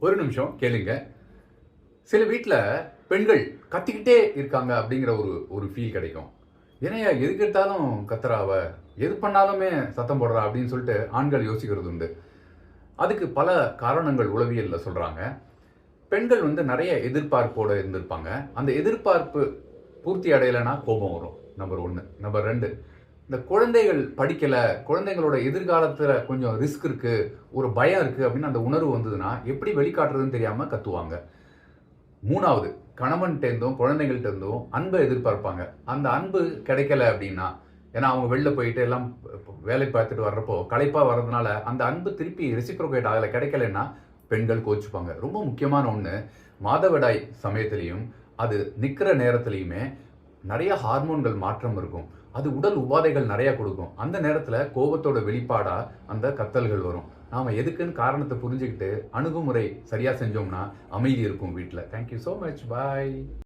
ஒரு நிமிஷம் கேளுங்க. சில வீட்ல பெண்கள் கத்திக்கிட்டே இருக்காங்க அப்படிங்கிற ஒரு ஒரு ஃபீல் கிடைக்கும். "என்னய்யா எதுக்கு எடுத்தாலும் கத்துறா அவ? எது பண்ணாலுமே சத்தம் போடுறா" அப்படின்னு சொல்லிட்டு ஆண்கள் யோசிக்கிறது உண்டு. அதுக்கு பல காரணங்கள் உளவியல்ல சொல்றாங்க. பெண்கள் நெறைய எதிர்பார்ப்போட இருந்திருப்பாங்க. அந்த எதிர்பார்ப்பு பூர்த்தி அடையலைன்னா கோபம் வரும். நம்பர் 1. நம்பர் 2, இந்த குழந்தைகள் படிக்கல, குழந்தைங்களோட எதிர்காலத்துல கொஞ்சம் ரிஸ்க் இருக்கு, ஒரு பயம் இருக்கு அப்படின்னு அந்த உணர்வு வந்ததுன்னா, எப்படி வெளிக்காட்டுறதுன்னு தெரியாம கத்துவாங்க. 3வது, கணவன்ட்டேருந்தும், குழந்தைகள்ட்ட இருந்தும் அன்ப எதிர்பார்ப்பாங்க. அந்த அன்பு கிடைக்கல அப்படின்னா, ஏன்னா அவங்க வெளில போயிட்டு எல்லாம் வேலை பார்த்துட்டு வர்றப்போ, களைப்பா வர்றதுனால, அந்த அன்பு திருப்பி ரெசிப்ரோகேட் ஆகல, கிடைக்கலன்னா பெண்கள் கோச்சுப்பாங்க. ரொம்ப முக்கியமான ஒண்ணு, மாதவிடாய் சமயத்திலயும், அது நிக்கிற நேரத்திலயுமே நெறைய ஹார்மோன்கள் மாற்றம் இருக்கும். அது உடல் உபாதைகள் நெறைய குடுக்கும். அந்த நேரத்துல கோபத்தோட வெளிப்பாடா அந்த கத்தல்கள் வரும். நாம எதுக்குன்னு காரணத்த புரிஞ்சுகிட்டு, அணுகுமுறை சரியா செஞ்சோம்னா, அமைதி இருக்கும் வீட்ல. Thank you so much. Bye.